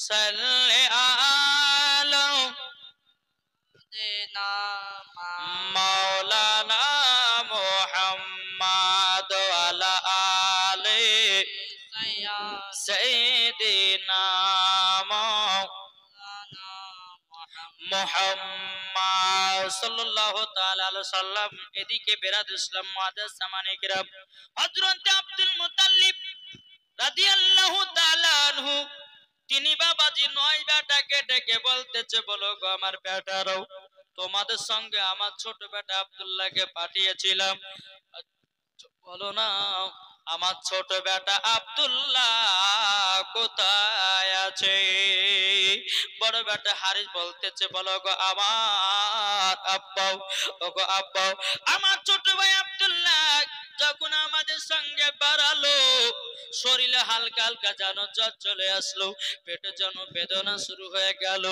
সাল্লি আলা মাওলানা মুহাম্মদ ওয়ালা আলি সাইয়্যিদিনা মুহাম্মদ সাল্লাল্লাহু তাআলা আলাইহি সাল্লাম। এদিকে বেরাদ ইসলাম মুআদ্দাস সামানে কিরাম, হযরত আব্দুল মুত্তালিব রাদিয়াল্লাহু তাআলা আনহু তিনি বাবাজি 9 বেটাকে ডেকে বলতেছে, বলো গো আমার বেটারাও, তোমাদের সঙ্গে আমার ছোট বেটা আব্দুল্লাহকে পাঠিয়েছিলাম, বলো না আমার ছোট বেটা আব্দুল্লাহ কোথায় আছে? বড় বেটা হারিস বলতেছে, বলো গো আমার আব্বাও, ও গো আব্বাও, আমার ছোট ভাই আব্দুল্লাহ যখন আমাদের সঙ্গে বাড়ালো, শরীরে হালকা হালকা যেন জ্বর চলে আসলো, পেটে যেন বেদনা শুরু হয়ে গেল।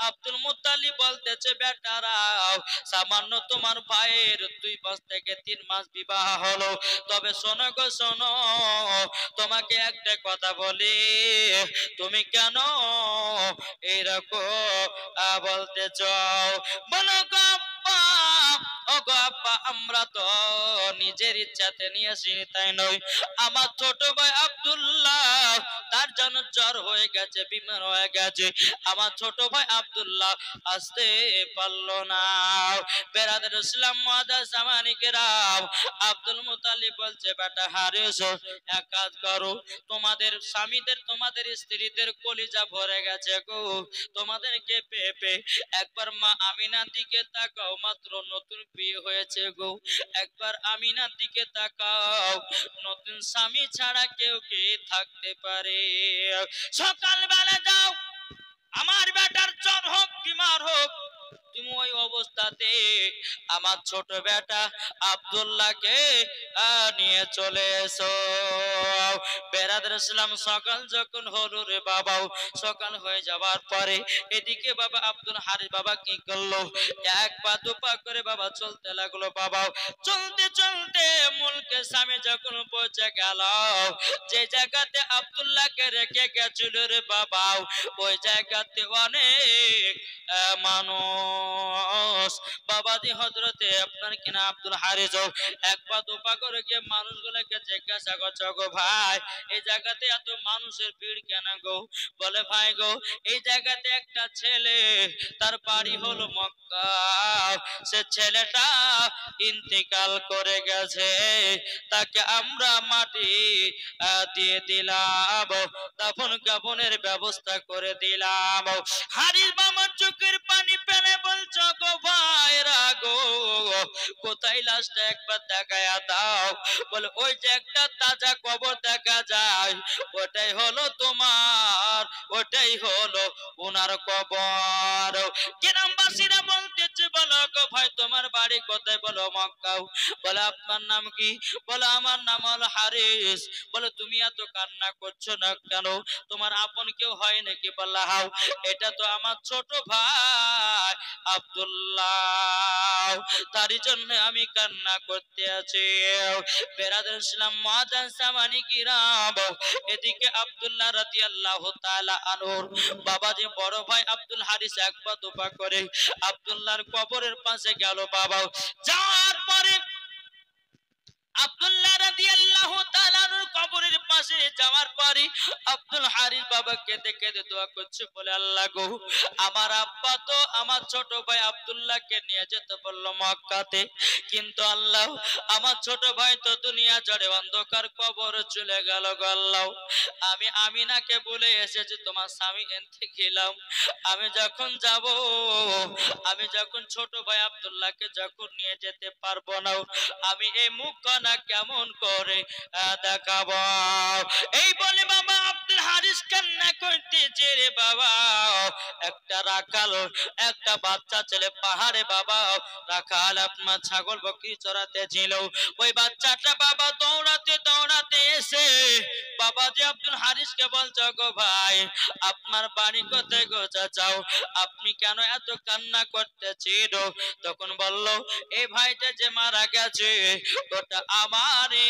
আব্দুল মুত্তালিব বলতেছে, বেটারাও, সামান্য তোমার ভাইয়ের 2 মাস থেকে 3 মাস বিবাহ হলো, তবে শোনো গো শোনো, তোমাকে একটা কথা বলি, তুমি কেন এরকম বলতে চাও? বলো গো আব্বা, ও গো আব্বা, আমরা তো নিজের ইচ্ছাতে নিয়ে আসিনি, তাই নয়, আমার ছোট ভাই আব্দুল্লাহ তার জন্য জ্বর হয়ে গেছে, বিমার হয়ে গেছে, আমার ছোট ভাই আব্দুল্লাহ আসতে পারলো না। বেরাদের ইসলাম মুআদ্দাস সামানে কিরাম, আব্দুল মুত্তালিব বলছে, বেটা হারিস, এক কাজ করো, তোমাদের স্বামীদের তোমাদের স্ত্রীদের কলিজা ভরে গেছে গো, তোমাদেরকে পেয়ে পেয়ে একবার মা আমিনার দিকে তাকাও, মাত্র নতুন বিয়ে হয়েছে গো, একবার আমিনার দিকে তাকাও, নতুন স্বামী ছাড়া কেউ কি থাকতে পারে? সকালবেলা যাও, আমার বেটার জ্বর হোক বিমার হোক, তুমি ওই অবস্থাতে আমার ছোট বেটা আব্দুল্লাহকে নিয়ে চলে এসো। বেরাদর ইসলাম, সকাল যখন হলো রে বাবাও, সকাল হয়ে যাওয়ার পরে এদিকে বাবা আব্দুল হারিস বাবা কি করলো, এক পা দু পা করে বাবা চলতে লাগলো। বাবাও চলতে চলতে মুলকে সামনে যখন পৌঁছে গেল, যে জায়গাতে আব্দুল্লাহকে রেখে গেছিল রে বাবাও, ওই জায়গাতে অনেক মানুষ। বাবাজি হযরতে আপনার কিনা আব্দুল হারিস এক পা দু পা করে গিয়ে মানুষগুলোকে জিজ্ঞাসা করছে, গো ভাই, এই জায়গাতে এত মানুষের ভিড় কেন গো? বলে, ভাই গো, এই জায়গাতে একটা ছেলে, তার বাড়ি হলো মক্কা, সে ছেলেটা ইন্তেকাল করে গেছে, তাকে আমরা মাটি দিয়ে দিলাম, দাফন কাফনের ব্যবস্থা করে দিলাম। হারিস মামার চোখের পানি ফেলে বলছো, গো ভাইরা গো, কোথায় লাশটা একবার দেখায় দাও। বলে, ওই যে একটা তাজা কবর দেখা যায়, ওটাই হলো তোমার, ওটাই হলো ওনার কবর। গ্রামবাসীরা বলতেছে, বলো গো ভাই, তোমার বাড়ি কোথায়? বলো, মক্কাও। বলে, আপনার নাম কি? বলে, আমার নাম হলো হারিস। বলে, তুমি এত কান্না করছো না কেন? তোমার আপন কেউ হয় নাকি? বললা, হাও, এটা তো আমার ছোট ভাই আব্দুল্লাহ, তারই জন্য আমি কান্না করতে আছি। বেরাদর ইসলাম মুআদ্দাস সামানে কিরাম, এদিকে আব্দুল্লাহ রাদিয়াল্লাহু তাআলা আনহু বাবাজি বড় ভাই আব্দুল হারিস এক পা দু পা করে আব্দুল্লাহর কবরের পাশে গেল। বাবা যাওয়ার পরে আব্দুল্লাহ রাদিয়াল্লাহু তাআলা আনহুর কবরের পাশে যাওয়ার পরে আব্দুল হারিস বাবা কেঁদে কেঁদে দোয়া করছে, বলে, আল্লাহ গো, আমার আব্বা তো আমার ছোট ভাই আব্দুল্লাহকে নিয়ে যেতে বলল মক্কাতে, কিন্তু আল্লাহ, আমার ছোট ভাই তো দুনিয়া জুড়ে অন্ধকার কবরে চলে গেল গো আল্লাহ। আমি আমিনাকে বলে এসেছি তোমার স্বামী এনতে গেলাম, আমি যখন যাব, আমি যখন ছোট ভাই আব্দুল্লাহকে যখন নিয়ে যেতে পারবো না, আমি এই মুখখানা কেমন করে দেখাবো? এই বলে বাবা আব্দুল হারিস কান্না করতেছে রে বাবা। একটা রাখাল, একটা বাচ্চা ছেলে পাহাড়ে বাবা রাখাল আপনার ছাগল বকরি চড়াতে ছিল, ওই বাচ্চাটা বাবা দৌড়াতে দৌড়াতে এসে বাবাজি আব্দুল হারিসকে বলছে, গো ভাই, আপনার বাড়ি কোথায় গো চাচাও, আপনি কেন এত কান্না করতেছিল? তখন বলল, এই ভাইটা যে মারা গেছে, ওটা আমারে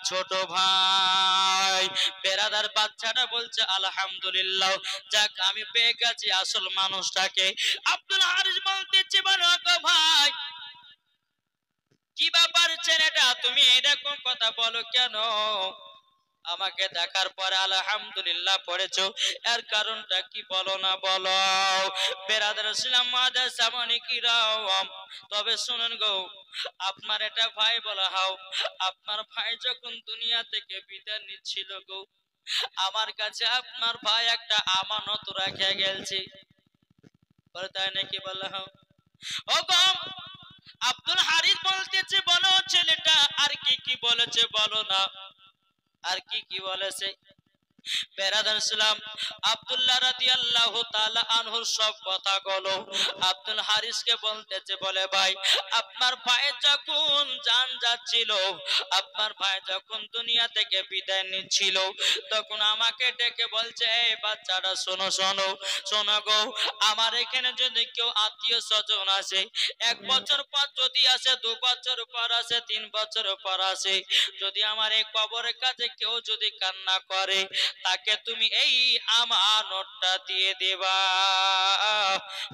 ছোট ভাই। বেরাদার বাচ্চাটা বলছে আলহামদুলিল্লাহ, যাক আমি পেয়ে গেছি আসল মানুষটাকে। আব্দুল হারিস বলতেছে বলো গো ভাই, কি ব্যাপার ছেলেটা, তুমি এরকম কথা বলো কেন? আমাকে দেখার পরে আলহামদুলিল্লাহ পড়েছো, এর কারণটা কি বলো না বলো। বেরাদার ইসলাম মাদার সামনে কি রাম, তবে শুনুন গো, আপনার এটা ভাই বলা হাও, আপনার ভাই যখন দুনিয়া থেকে বিদায় নিচ্ছিল গো, আমার কাছে আপনার ভাই একটা আমানত রেখে গেছে। বলে তাই নাকি? বলা হাও। ও গো আব্দুল হারিস বলতেছে বলো ছেলেটা আর কি কি বলেছে বলো না, আর কি কি বলেছে। বেরাদার ইসলাম আব্দুল্লাহ রাদিয়াল্লাহু তাআলা আনহুর সব কথা বলো আব্দুল হারিসকে বলতেছে, বলে ভাই আপনার ভাই যখন জান যাচ্ছিল, আপনার ভাই যখন দুনিয়া থেকে বিদায় নিচ্ছিল, তখন আমাকে ডেকে বলছে, এই বাচ্চাটা শোনো শোনো শোনো গো, আমার এখানে যদি কেউ আত্মীয় স্বজন আসে, 1 বছর পর যদি আসে, 2 বছর পর আসে, 3 বছর পর আসে, যদি আমার এই কবরের কাছে কেউ যদি কান্না করে, তাকে তুমি এই আমানতটা দিয়ে দেবা।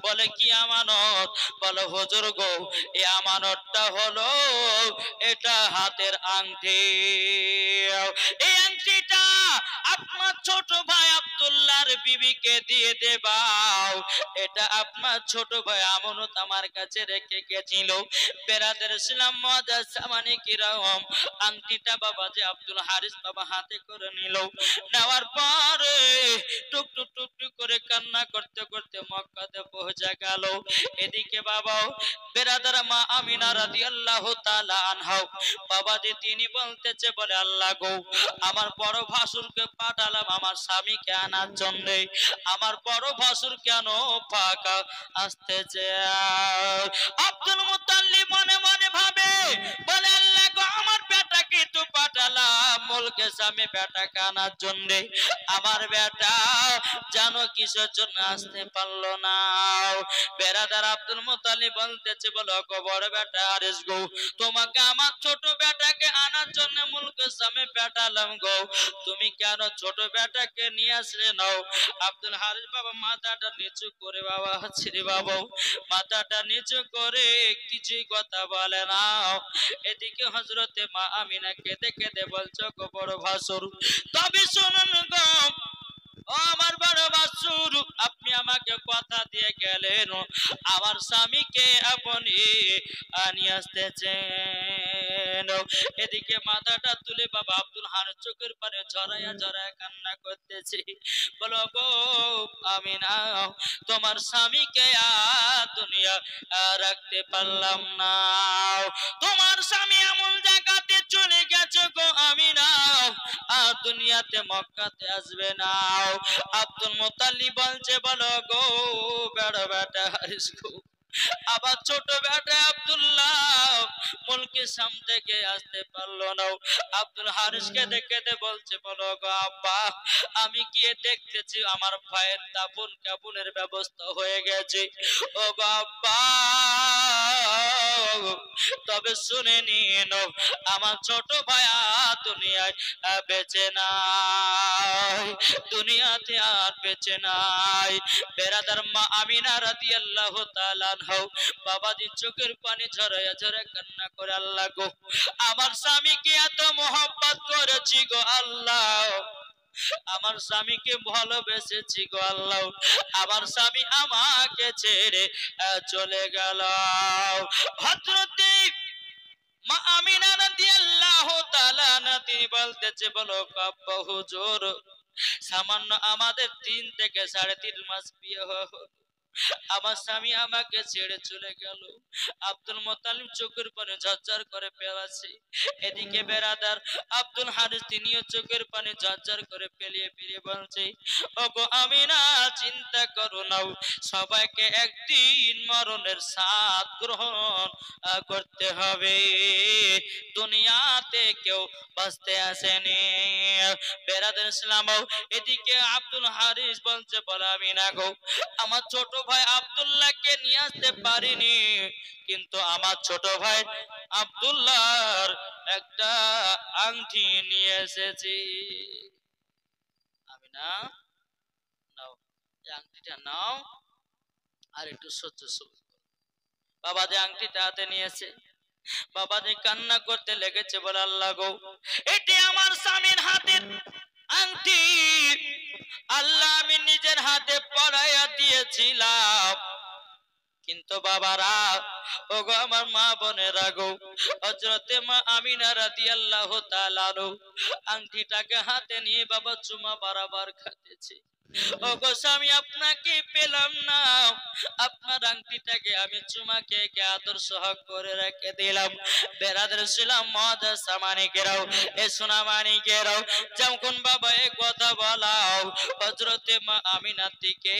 বলে কি আমানত? বলো হুজুর গো, এই আমানতটা হলো এটা হাতের আংটি। এই আংটিটা আপনার ছোট ভাই আব্দুল্লাহর বিবিকে দিয়ে দেবা। এটা আপনার ছোট ভাই আমানত আমার কাছে রেখে গেছিল। বেরাদের ইসলাম মাদার সামানে কিরকম আংটিটা বাবা যে আব্দুল হারিস বাবা হাতে করে নিল, নেওয়ার পরে টুক টুক টুক টুক করে কান্না করতে করতে মক্কাতে পৌঁছে গেল। এদিকে বাবা বেরাদার মা আমিনা রাদিয়াল্লাহু তাআলা আনহা বাবা যে তিনি বলতেছে, বলে আল্লাহ গো, আমার বড় ভাসুরকে পাঠালাম আমার স্বামীকে আনার জন্য, আমার বড় ভাসুর কেন ফাঁকা আসতেছে। আব্দুল মুত্তালিব মনে মনে ভাবে, বলে আল্লাহ গো, আমার বেটাকে তো পাঠালাম মুলকে স্বামী বেটাকে আনার জন্য, আমার বেটা জানো কিসের জন্য আসতে পারলো না। বেরাদার আব্দুল মুত্তালিব বলতেছে, বলো গো বড় বেটা হারিস গো, তোমাকে আমার ছোট বেটাকে আনার জন্য মুলকে স্বামী পাঠালাম গো, তুমি কেন ছোট বেটাকে নিয়ে আসলে নাও। আব্দুল হারিস বাবা মাথাটা নিচু করে, বাবা ছিরি বাবা মাথাটা নিচু করে কিছুই কথা বলে না। এদিকে হযরতে মা আমিনা কেঁদে কেঁদে বলছো, গো বড় ভাসুর, তবে শুনুন গো, ও আমার বড় ভাসুর, আপনি আমাকে কথা দিয়ে গেলেন আমার স্বামীকে আপনি নিয়ে আসতেছেন। এদিকে মাথাটা তুলে বাবা আব্দুল হারিস চোখের পানি ঝরাইয়া ঝরাইয়া কান্না করতেছি, বলো গো আমিনা, তোমার স্বামীকে দুনিয়া রাখতে পারলাম না, তোমার স্বামী এমন জায়গাতে চলে গেছে গো আমিনা, আর দুনিয়াতে মক্কাতে আসবে না। আব্দুল মুত্তালিব বলছে, বলো গো বড় বেটা হারিস গো, আবার ছোট বেটা আব্দুল্লাহ মুলকি সাম থেকে আসতে পারলো না। আব্দুল হারিসকে দেখে বলছে, বলো গো আব্বা, আমি গিয়ে দেখতেছি আমার ভাইয়ের দাফন কাফনের ব্যবস্থা হয়ে গেছে। ও গো আব্বা, তবে শুনে নিন, আমার ছোট ভাইয়া দুনিয়ায় বেঁচে নাই, দুনিয়াতে আর বেঁচে নাই। বেরাদার মা আমিনা রাদিয়াল্লাহু তাআলা আনহা বাবাজি চোখের পানি ঝরাইয়া ঝরাইয়া কান্না করে, আল্লাহ গো, আমার স্বামীকে এত মহব্বত করেছি গো আল্লাহ, আমার স্বামীকে ভালোবেসেছি গো আল্লাহ, আমার স্বামী আমাকে ছেড়ে চলে গেল। হযরতে মা আমিনা রাদিয়াল্লাহু তাআলা আনহা তিনি বলতেছে, বলো আব্বা হুজুর, সামান্য আমাদের 3 থেকে 3.5 মাস বিয়ে হলো, আমার স্বামী আমাকে ছেড়ে চলে গেল। আব্দুল মুত্তালিব চোখের পানি ঝরঝর করে ফেলাছে। এদিকে বেরাদার আব্দুল হারিস তিনিও চোখের পানি ঝরঝর করে ফেলিয়ে ফেলিয়ে বলছে, ওগো আমিনা, চিন্তা করো না, সবাইকে একদিন মরণের স্বাদ গ্রহণ করতে হবে, দুনিয়াতে কেউ বাঁচতে আসেনি। বেরাদার ইসলাম এদিকে আব্দুল হারিস বলছে, বলে আমিনা গো, আমার ছোট ভাই আব্দুল্লাহকে নিয়ে আসতে পারিনি, কিন্তু আমার ছোট ভাই আব্দুল্লাহর একটা আংটি নিয়ে এসেছি। আমি না, নাও এই আংটিটা নাও, আর একটু সহ্য সহ্য। বাবা যে আংটিটা হাতে নিয়েছে, বাবা যে কান্না করতে লেগেছে, বলে আল্লাহ গো, এটি আমার স্বামীর হাতের আংটি, আল্লাহ আমি নিজের হাতে পরাইয়া দিয়েছিলাম, কিন্তু বাবারা, ওগো আমার মা বোনেরা গো, হযরতে মা আমিনা রাদিয়াল্লাহু তাআলা আংটিটাকে হাতে নিয়ে বাবা চুমা বারবার খাতেছে। ওগো স্বামী, আপনাকে পেলাম না, আপনার আংটিটাকে আমি চুমা খেয়ে আদর সহগ করে রেখে দিলাম। বেরাদের ছিলাম মহাদার সামানিকেরাও, এ সোনা মানিকেরাও, যখন বাবা এ কথা বলাও, হযরতে মা আমিনার দিকে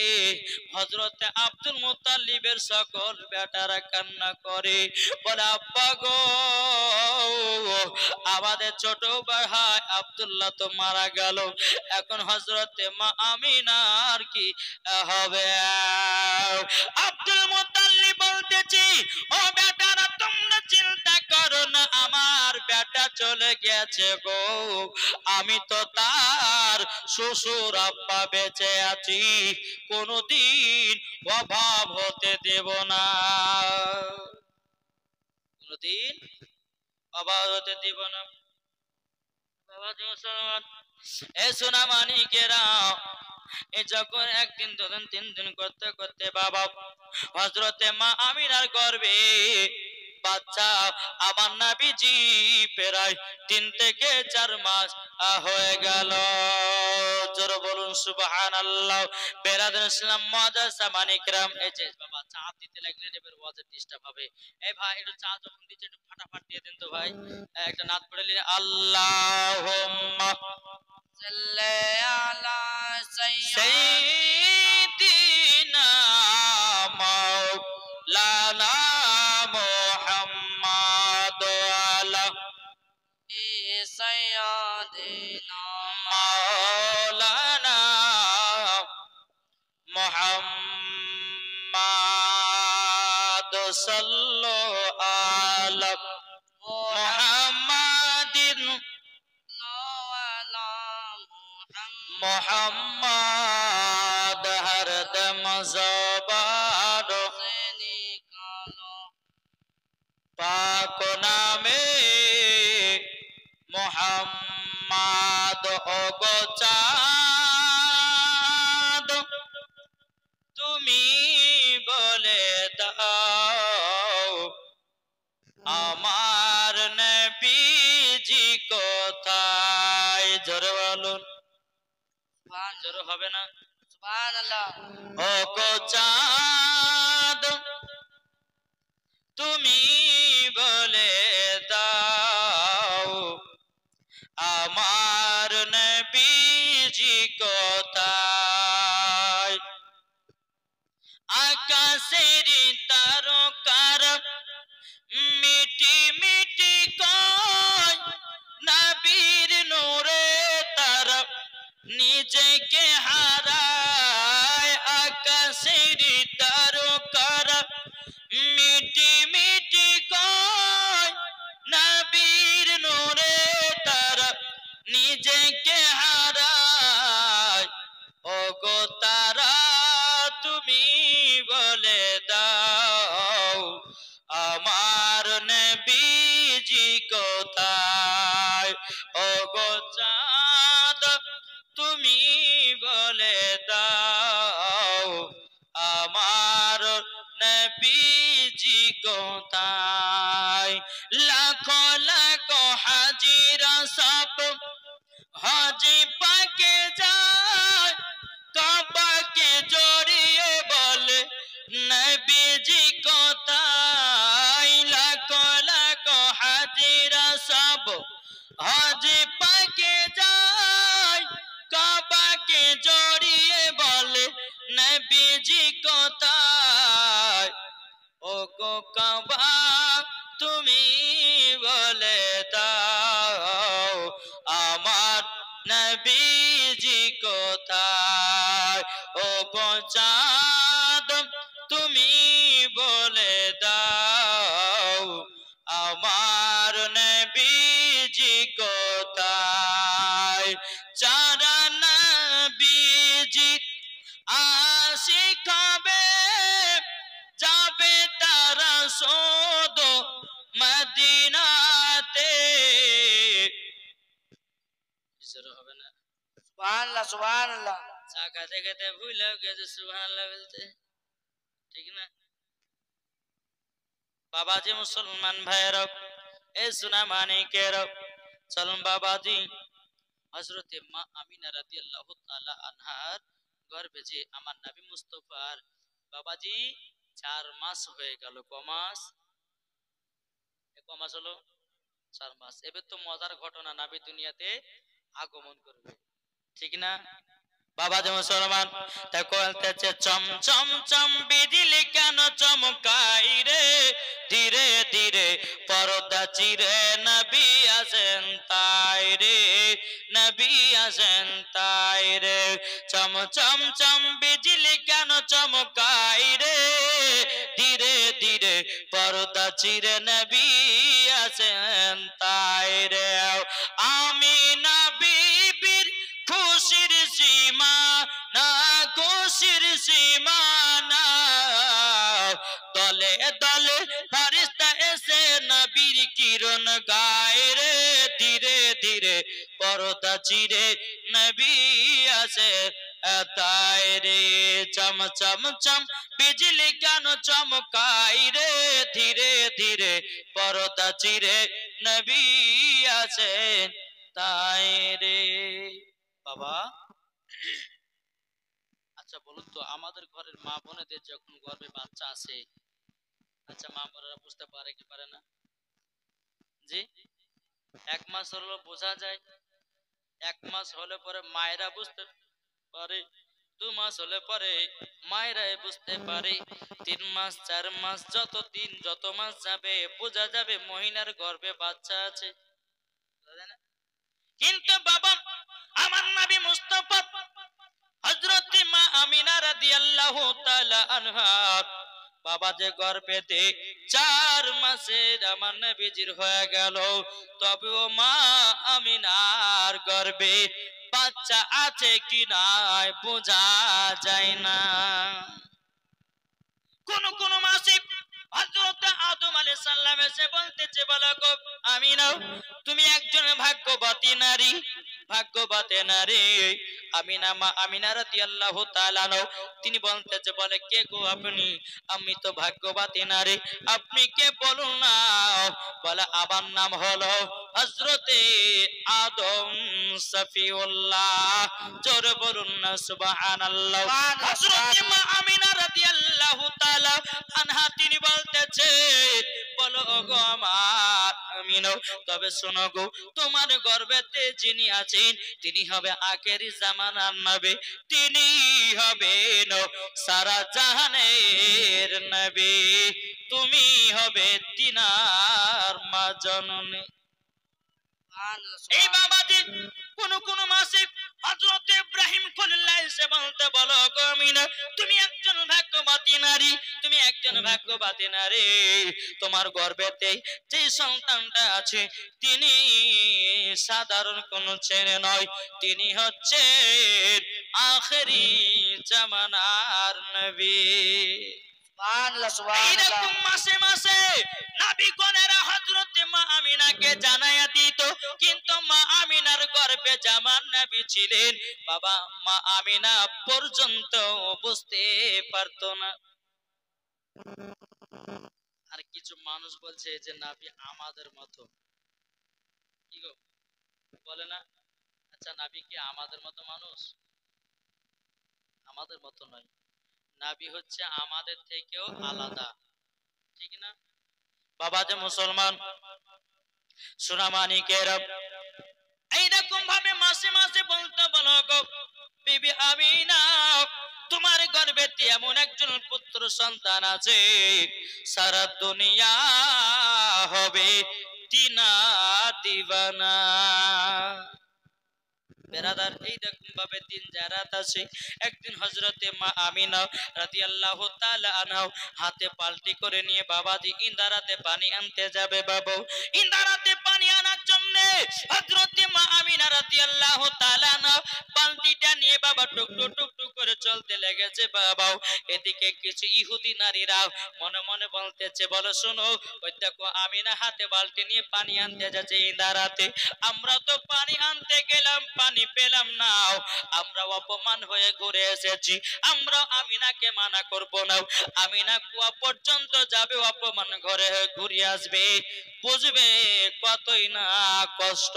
হযরতে আব্দুল মুত্তালিবের সকল বেটারা কান্না করে, বলে আব্বা গো, আমাদের ছোট ভাই আব্দুল্লাহ তো মারা গেল, এখন হযরতে মা আমিনার কি হবে? আব্দুল মুত্তালিব বলতেছি, ও বেটারা তোমরা চিন্তা করো না, আমার বেটা চলে গেছে গো, আমি তো তার শ্বশুর আব্বা বেঁচে আছি, কোনদিন অভাব হতে দেব না, কোনদিন অভাব হতে দেব না। বাবা মুসলমান, এ সোনা মানিকেরা, এ যখন একদিন দুদিন তিন দিন করতে করতে বাবা হযরতে মা আমিনার গর্ভে বাচ্চা আমার নবীজি প্রায় 3 থেকে 4 মাস হয়ে গেল। জোরে বলুন সুবহানাল্লাহ। বেরাদার ইসলাম মাদ্রাসা মানিকরাম, এই যে বাবা চা দিতে লাগলেন, এবার ওয়াজের ডিস্টার্ব হবে। এই ভাই একটু চা যখন দিচ্ছে একটু ফাটাফাট দিয়ে দেন তো ভাই, একটা নাত পড়ে নিলে আল্লাহুম্মা সাল্লি আলা সাইয়্যিদিনা মাওলানা মুহাম্মাদ আলা সাইয়্যিদিনা মাওলানা মুহাম্মাদ সাল্লাল্লাহু আলা মুহাম্মাদিন মোহাম্মদ হরদম জবান পাক নামে মোহাম্মদ ওগো চাঁদ তুমি বলে দাও আমার নবীজি কোথায়? জোরে বলুন, জোরে হবে না? সুবহানাল্লাহ। ও গো চাঁদ তুমি বলে দাও আমার নবীজি কোথায়? আকাশের তারকার মিটি মিটি কয় নবীর নূরে তার নিজেকে হারায়। আকাশের তারকার মিটি মিটি কয় নবীর নূরে তার নিজেকে হারায়। ওগো তারা তুমি বলে দাও আমার নবীজি কোথায়? ওগো চাঁদ তুমি বলে দাও আমার নবীজি কোথায়? লাখো লাখো হাজিরা সব হাজি পাকে যায়, কাবাকে জড়িয়ে বলে নবীজি কোথায়? লাখো লাখো হাজিরা সব হাজি পাকে যায়, কাবাকে জড়িয়ে বলে নবীজি কোথায়? ও গো কাবা তুমি বলে দাও আমার নবীজি কোথায়? ও গো চাঁদ কোথায় যারা নবীজি আশিক হবে যাবে তারা শুধু মদিনাতে হবে না সুবহানাল্লাহ সুবহানাল্লাহ চা খাতে খাতে ভুলে গেছে সুবহানাল্লাহ বলতে ঠিক না বাবাজি মুসলমান ভাইয়েরা এই সোনা মানিকের চলুন বাবাজি হযরতে মা আমিনা রাদিয়াল্লাহু তাআলা আনহার গর্ভে যে আমার নবী মুস্তাফার বাবাজি 4 মাস হয়ে গেল কমাস কমাস হলো 4 মাস এবে তো মজার ঘটনা নবী দুনিয়াতে আগমন করবে ঠিক না বাবাজি মুসলমান তা বলতেছে চম চম চম বিজলি কেন চমকাই রে ধীরে ধীরে পর্দা চিরে নবী আসেন তাই রে নবী আসেন তাই রে চম চম চম বিজলি কেন চমকাই রে ধীরে ধীরে পর্দা চিরে নবী আসেন তাই রে আমিনা বিবির খুশির সীমা না খুশির সীমা না দলে দলে ফেরেশতা এসে নবীর কিরণ গায় রে ধীরে ধীরে পর্দা চিরে নবী আসে তাই রে চম চম চম বিজলি কেন চমকাই রে ধীরে ধীরে পর্দা চিরে নবী আসে তাই রে বাবা আচ্ছা বলুন তো আমাদের ঘরের মা বোনেদের যখন গর্ভে বাচ্চা আছে আচ্ছা মা বোনেরা বুঝতে পারে কি পারে না জি 1 মাস হলো বোঝা যায় 1 মাস হলে পরে মায়েরা বুঝতে পারে 2 মাস হলে পরে মায়েরা বুঝতে পারে 3 মাস 4 মাস যত দিন যত মাস যাবে বোঝা যাবে মহিলার গর্ভে বাচ্চা আছে কিন্তু বাবা আমার নবী মুস্তাফা হযরত মা আমিনা রাদিয়াল্লাহু তাআলা আনহা বাবা যে গর্ভেতে 4 মাসের আমার নবীজির হয়ে গেল তবেও মা আমিনার গর্ভে বাচ্চা আছে কি নাই বোঝা যায় না কোন কোন মাসে হযরত আদম আলাইহিস সালাম এসে বলতেছে বলো গো আমিনা তুমি একজন ভাগ্যবতী নারী ভাগ্যবতী নারী আমিনা মা আমিনা রাদিয়াল্লাহু তাআলা তিনি বলতেছে বলে কে গো আপনি আমি তো ভাগ্যবতী নারী আপনি কে বলুন না বলে আমার নাম হলো হযরতে আদম সফিউল্লাহ জোরে বলুন না সুবহানাল্লাহ হযরতে মা আমিনা রাদিয়াল্লাহু তাআলা আনহা তিনি বলতেছে বলো গো আমার আমিনা তবে শোনো গো তোমার গর্ভেতে যিনি আছেন তিনি হবে আখেরি জামানার নবী তিনি হবেন সারা জাহানের নবী তুমি হবে তিনার মা জননী এই বাবাজি কোন কোন মাসে হযরত ইব্রাহিম খলিলুল্লাহ এসে বলতে বলো গো আমিনা তুমি একজন ভাগ্যবতী নারী তুমি একজন ভাগ্যবতী নারী তোমার গর্ভেতে যে সন্তানটা আছে তিনি সাধারণ কোন ছেলে নয় তিনি হচ্ছেন আখেরি জামানার নবী সুবহানাল্লাহ সুবহানাল্লাহ এরকম মাসে মাসে নবীগণেরা হযরত মা আমিনাকে জানায়া দিত কিন্তু মা আমিনার গর্ভে জামান নবী ছিলেন বাবা মা আমিনা পর্যন্ত বুঝতে পারতো না আর কিছু মানুষ বলছে যে নবী আমাদের মতো কি গো বলে না আচ্ছা নবী কি আমাদের মতো মানুষ আমাদের মতো নয় নবী হচ্ছে আমাদের থেকেও আলাদা ঠিক না বাবা যে মুসলমান সোনামানিকের এইরকম ভাবে মাসে মাসে বলতে বলো গো বিবি আমিনা তোমার গর্ভেতে এমন একজন পুত্র সন্তান আছে সারা দুনিয়া হবে দিনা দিবানা বেরাদার এই দেখুন ভাবে দিন জারাত আছে। একদিন হযরতে মা আমিনা রাদিয়াল্লাহু তাআলা আনহা হাতে পাল্টি করে নিয়ে বাবাজি ইন্দারাতে পানি আনতে যাবে। বাবু ইন্দারাতে পানি আনার জন্য হযরতে মা আমিনা রাদিয়াল্লাহু তাআলা আনহা পাল্টিটা নিয়ে বাবা টুক টুক টুক করে চলতে লেগেছে। বাবাও এদিকে কিছু ইহুদি নারীরা মনে মনে বলতেছে, বলো শোনো, ওই দেখো আমিনা হাতে বালতি নিয়ে পানি আনতে যাচ্ছে ইন্দারাতে, আমরা তো পানি আনতে গেলাম পানি পেলাম না, আমরা অপমান হয়ে ঘুরে এসেছি, আমরা আমিনাকে মানা করব না, আমিনা কুয়া পর্যন্ত যাবে, অপমান ঘরে ঘুরে আসবে, বুঝবে কতই না কষ্ট।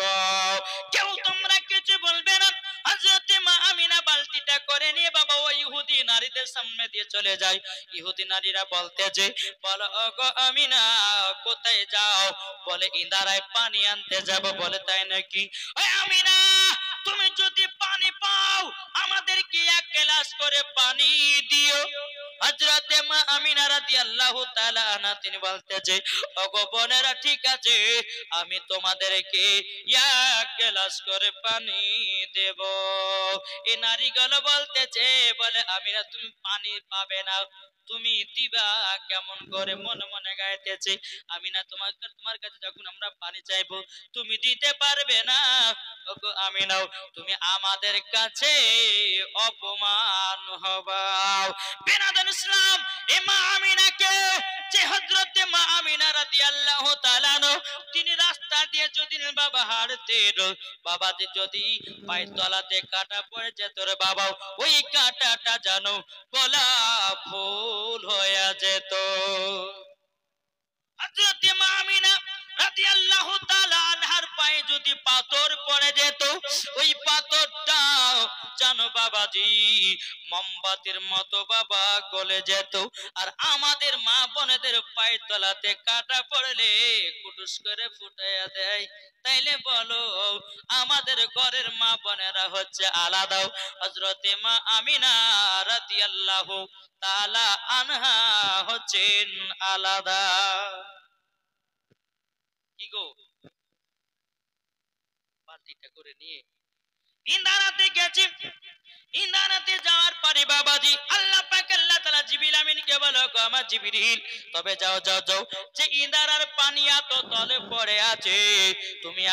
কেউ তোমরা কিছু বলবে না। হযরতে মা আমিনা বালতিটা করে নিয়ে বাবা ওই ইহুদি নারীদের সামনে দিয়ে চলে যায়। ইহুদি নারীরা বলতে যে, বলো ওগো আমিনা কোথায় যাও? বলে ইন্দারায় পানি আনতে যাব। বলে তাই নাকি? ওই আমিনা তুমি যদি পানি পাও আমাদেরকে এক গ্লাস করে পানি দিও। হযরতে মা আমিনা রাদিয়াল্লাহু তাআলা আনহা তিনি বলতেছে, ওগো বোনেরা ঠিক আছে, আমি তোমাদেরকে এক গ্লাস করে পানি দেব। এই নারীগুলো বলতেছে, বলে আমিনা তুমি পানি পাবে না, তুমি দিবা কেমন করে? মনে মনে গাইতেছে, আমিনা তোমার কাছে যখন আমরা পানি চাইবো তুমি দিতে পারবে না। ওগো আমিনাও তুমি আমাদের কাছে অপমান হবাও। বিনাদন ইসলাম এ মা আমিনাকে, যে হযরতে মা আমিনা রাদিয়াল্লাহু তাআলা আনহা তিনি রাস্তা দিয়ে যদি বাবা হাঁটতেন, বাবা যদি পায়ের তলাতে কাটা পড়ে যেত রে বাবা, ওই কাটাটা জানো গলা ফুল হয়ে যেত। হযরতে মা আমিনা রাদিয়াল্লাহু তাআলা আনহার পায়ে যদি পাথর পড়ে যেত, ওই পাথরটা জানো বাবাজি মোমবাতির মতো বাবা গলে যেত। আর আমাদের মা বোনেদের পায়ের তলাতে কাটা পড়লে কুটুস করে ফুটাইয়া দেয়। তাইলে বলো আমাদের ঘরের মা বোনেরা হচ্ছে আলাদা, হযরতে মা আমিনা রাদিয়াল্লাহু তাআলা আনহা হচ্ছেন আলাদা। কি গো পার্টিটা করে নিয়ে ইন্দারাতে গেছি। ইন্দারাতে যাওয়ার পরে বাবাজি আল্লাহ পাক আল্লাহ তাআলা জিবরিল আমিনকে বলো, আমার জিবরিল তবে যাও যাও যাও, যে ইন্দারার পানি এত তলে পড়ে আছে, তুমি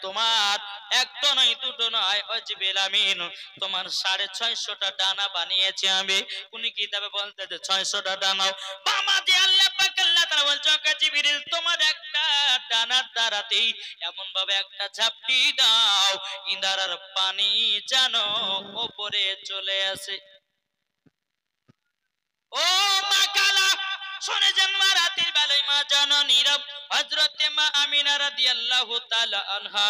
তোমার একটা নয় দুটো নয়, ও জিবরিল আমিন তোমার 650টা ডানা বানিয়েছি আমি। উনি কিতাবে বলতেছে 600টা ডানাও। বাবাজি আল্লাহ পাক আল্লাহ তাআলা বলছে, ওকে জিবরিল তোমার একটা ডানার দ্বারাতেই এমন ভাবে একটা ঝাপটি দাও ইন্দারার পানি যেন উপরে চলে আসে। ও মা কালা শুনে যান, মা রাতের বেলায় মা জননীরা হযরতে মা আমিনা রাদিয়াল্লাহু তাআলা আনহা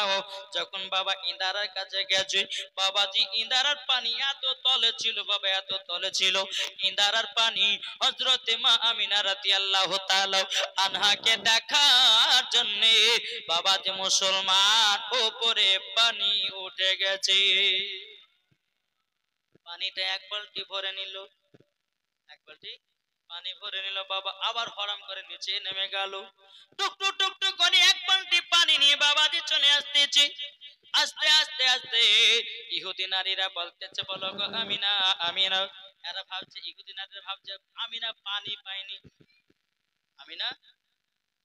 যখন বাবা ইন্দারার কাছে গেছে, বাবাজি ইন্দারার পানি এত তলে ছিল বাবা, এত তলে ছিল ইন্দারার পানি হযরতে মা আমিনা রাদিয়াল্লাহু তাআলা আনহাকে দেখার জন্য বাবাজি মুসলমান উপরে পানি উঠে গেছে। পানিটা এক বালতি ভরে নিল, এক বালতি পানি ভরে নিল বাবা, আবার হরাম করে নিচে নেমে গেল। টুকটুক টুকটুক করে এক বালতি পানি নিয়ে বাবাজি চলে আসতেছে। আস্তে আস্তে আস্তে ইহুদি নারীরা বলতেছে, বলো গো আমিনা আমিনা। এরা ভাবছে, ইহুদি নারীরা ভাবছে আমিনা পানি পায়নি, আমিনা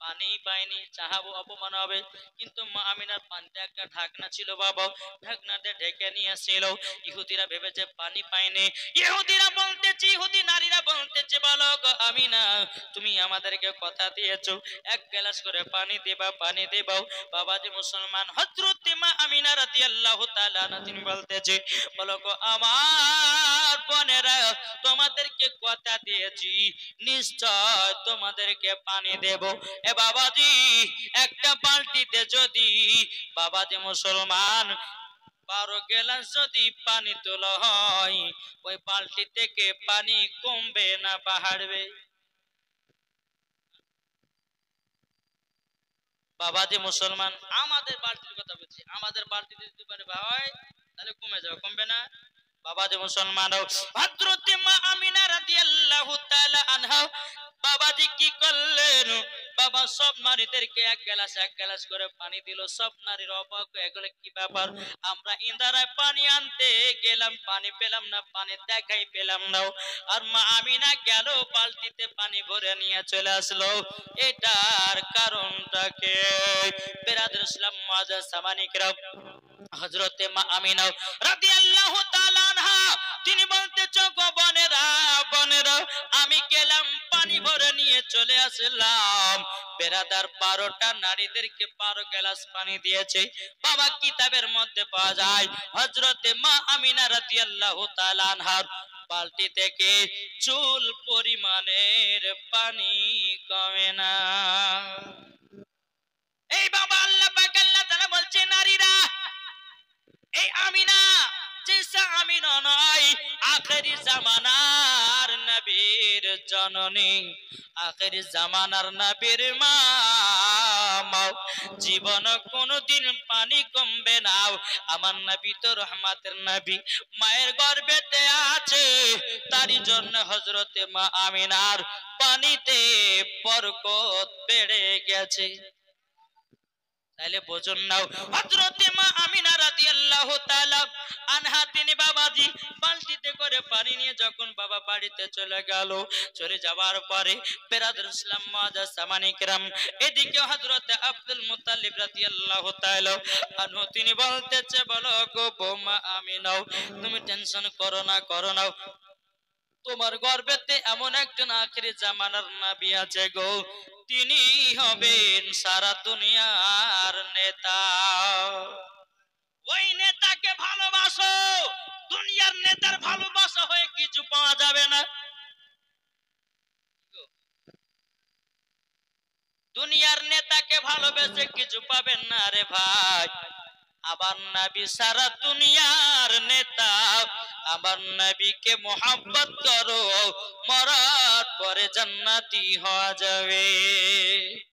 পানি পায়নি, চাহাবো অপমান হবে। কিন্তু মা আমিনার পানিতে একটা ঢাকনা ছিল বাবা, ঢাকনাতে ঢেকে নিয়েছিল। ইহুদিরা ভেবেছে পানি পায়নি। ইহুদিরা বলতেছে, ইহুদি নারীরা বলতেছে, বলো গো আমিনা তুমি আমাদেরকে কথা দিয়েছো এক গ্লাস করে পানি দেবা, পানি দেবাও। বাবাজি মুসলমান হযরতে মা আমিনা রাদিয়াল্লাহু তাআলা আনহা তিনি বলতেছে, বলো গো আমার বোনেরা তোমাদেরকে কথা দিয়েছি নিশ্চয় তোমাদেরকে পানি দেব। এ বাবাজি একটা বালতিতে যদি বাবাজি মুসলমান 12 গ্লাস যদি পানি তোলা হয়, ওই বালতি থেকে পানি কমবে না বাড়বে? বাবাজি মুসলমান আমাদের বালতির কথা বলছি, আমাদের বালতিতে যদি পারে ভাই তাহলে কমে যাবে, কমবে না? বাবাজি মুসলমান হযরতে মা আমিনা রাদিয়াল্লাহু তাআলা আনহা বাবাজি কি করলেন, বাবা সব নারীদেরকে এক গ্লাস করে পানি দিল। সব নারীর অবাক হয়ে গেল, কি ব্যাপার, আমরা ইন্দারায় পানি আনতে গেলাম, পানি পেলাম না, পানি দেখাই পেলাম না। আর মা আমিনা গেল বালতিতে পানি ভরে নিয়ে চলে আসলো। এটার কারণটা কি? বিরাদর ইসলাম মুআজ্জাজ সামানিকরাম, হযরতে মা আমিনা রাদিয়াল্লাহু তাআলা আনহা তিনি বলতেছেন, গো বোনেরা বোনেরা, আমি গেলাম পানি ভরে নিয়ে চলে আসলাম। বেরাদার 12টা নারীদেরকে 12 গ্লাস পানি দিয়েছে। বাবা কিতাবের মধ্যে পাওয়া যায় হযরতে মা আমিনা রাদিয়াল্লাহু তাআলা আনহার বালতি থেকে চুল পরিমাণের পানি কমে না। এই বাবা আল্লাহ পাক আল্লাহ তাআলা বলছে, নারীরা, এই আমিনা জিসা আমিনা নয়, আখেরি জামানার নবীর জননী, আখেরি জামানার নবীর মা। জীবন কোনদিন পানি কমবে না। আমার নবী তো রহমতের নবী, মায়ের গর্ভেতে আছে, তারই জন্য হযরতে মা আমিনার পানিতে বরকত বেড়ে গেছে। তাহলে বোঝুন নাও, হযরতে মা আমিনা রাদিয়াল্লাহু তাআলা আনহা তিনি বাবাজি বালতিতে করে পানি নিয়ে যখন বাবা বাড়িতে চলে গেল, চলে যাওয়ার পরে বিরাদর ইসলাম মুআজ্জাজ সামানিকরাম, এদিকে হযরতে আব্দুল মুত্তালিব রাদিয়াল্লাহু তাআলা আনহু তিনি বলতেছে, বলো গো বৌমা আমিনা, তুমি টেনশন করো না, করো না, তোমার গর্ভেতে এমন একজন আখেরি জামানার নবী আছে গো, তিনি হবেন সারা দুনিয়ার নেতা। ওই নেতাকে ভালোবাসো, দুনিয়ার নেতার ভালোবাসা হয়ে কিছু পাওয়া যাবে না। দুনিয়ার নেতাকে ভালোবেসে কিছু পাবেন না রে ভাই। আমার নবী সারা দুনিয়ার নেতা, আমার নবীকে মোহাব্বত করো, মরার পরে জান্নাতি হওয়া যাবে।